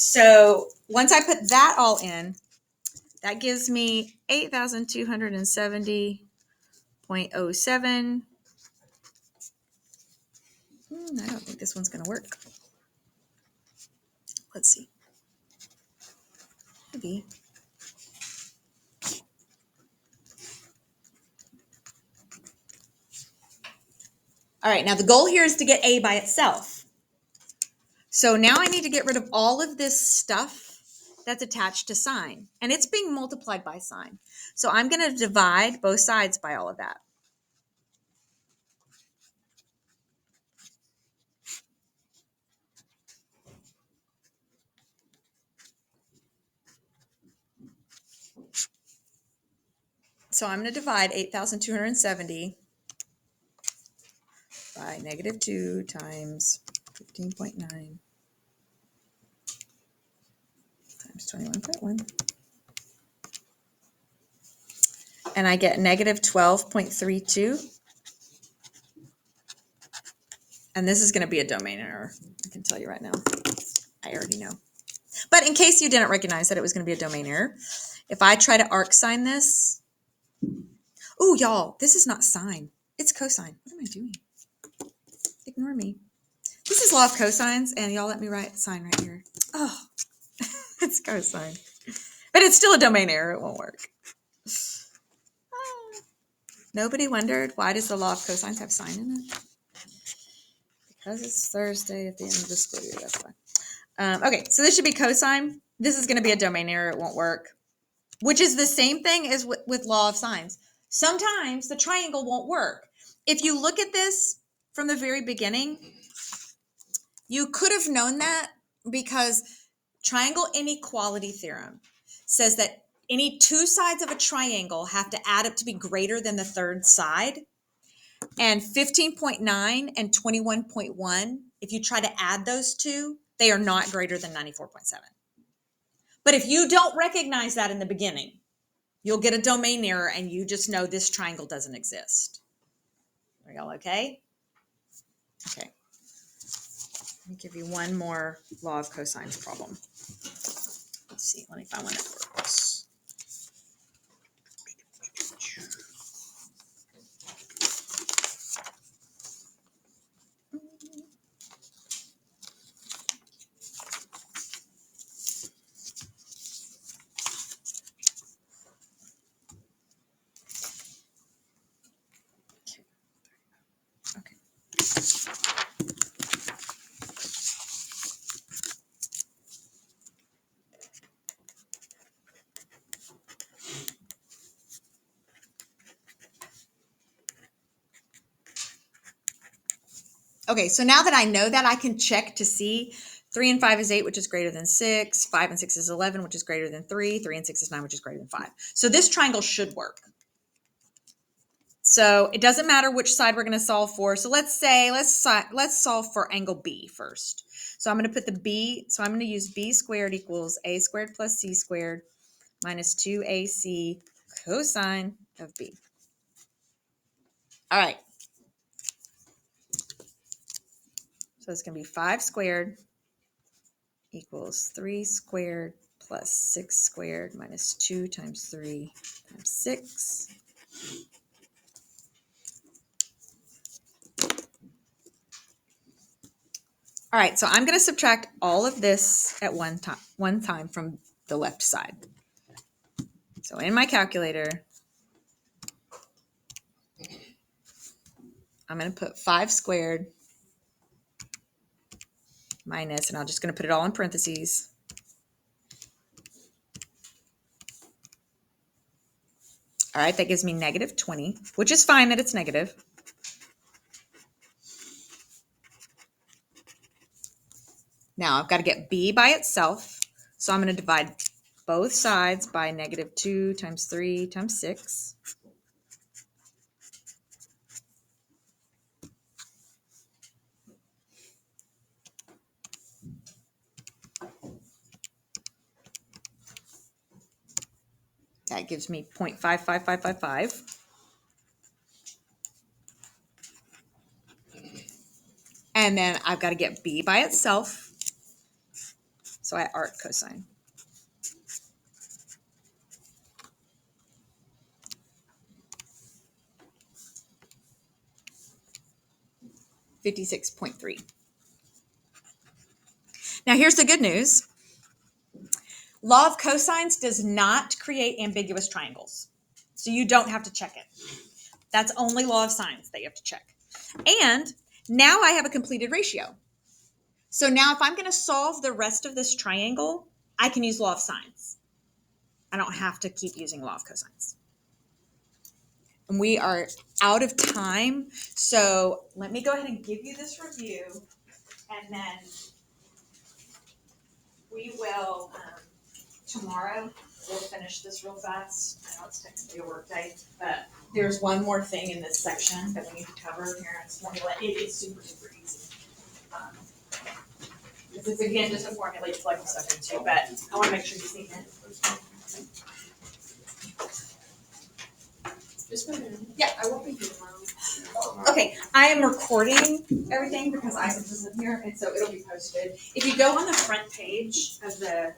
So once I put that all in, that gives me 8,270.07. I don't think this one's going to work. Let's see. Maybe. All right, now the goal here is to get A by itself. So now I need to get rid of all of this stuff that's attached to sine, and it's being multiplied by sine. So I'm going to divide both sides by all of that. So I'm going to divide 8,270 by -2 times 15.9 times 21.1. And I get -12.32. And this is going to be a domain error. I can tell you right now. I already know. But in case you didn't recognize that it was going to be a domain error, if I try to arc sine this, oh, y'all, this is not sine. It's cosine. What am I doing? Ignore me. This is law of cosines, and y'all let me write sine right here. Oh, it's cosine. But it's still a domain error. It won't work. Nobody wondered, why does the law of cosines have sine in it? Because it's Thursday at the end of the school year, that's why. Okay, so this should be cosine. This is going to be a domain error. It won't work, which is the same thing as with law of sines. Sometimes the triangle won't work. If you look at this from the very beginning, you could have known that because triangle inequality theorem says that any two sides of a triangle have to add up to be greater than the third side. And 15.9 and 21.1, if you try to add those two, they are not greater than 94.7. But if you don't recognize that in the beginning, you'll get a domain error and you just know this triangle doesn't exist. Are y'all okay? Okay. Let me give you one more law of cosines problem. Let's see. Let me find one that works. Okay. Okay, so now that I know that, I can check to see 3 and 5 is 8, which is greater than 6. 5 and 6 is 11, which is greater than 3. 3 and 6 is 9, which is greater than 5. So this triangle should work. So it doesn't matter which side we're going to solve for. So let's solve for angle B first. So I'm going to put the B, so I'm going to use B squared equals A squared plus C squared minus 2AC cosine of B. All right. So it's going to be 5 squared equals 3 squared plus 6 squared minus 2 times 3 times 6. All right, so I'm going to subtract all of this at one time from the left side. So in my calculator, I'm going to put 5 squared minus, and I'm just going to put it all in parentheses, all right, that gives me negative 20, which is fine that it's negative. Now I've got to get B by itself, so I'm going to divide both sides by negative 2 times 3 times 6. That gives me 0.55555. And then I've got to get B by itself. So I art cosine. $56.3. Now here's the good news. Law of cosines does not create ambiguous triangles. So you don't have to check it. That's only law of sines that you have to check. And now I have a completed ratio. So now if I'm going to solve the rest of this triangle, I can use law of sines. I don't have to keep using law of cosines. And we are out of time. So let me go ahead and give you this review. And then we will, tomorrow, we'll finish this real fast. I know it's technically a work day, but there's one more thing in this section that we need to cover. Parents formula. It is super, super easy. This is, again, just a formula you plug stuff into, but I want to make sure you see it. Just go ahead. Yeah, I won't be here tomorrow. Okay, I am recording everything because Isaac isn't here, and so it'll be posted. If you go on the front page of the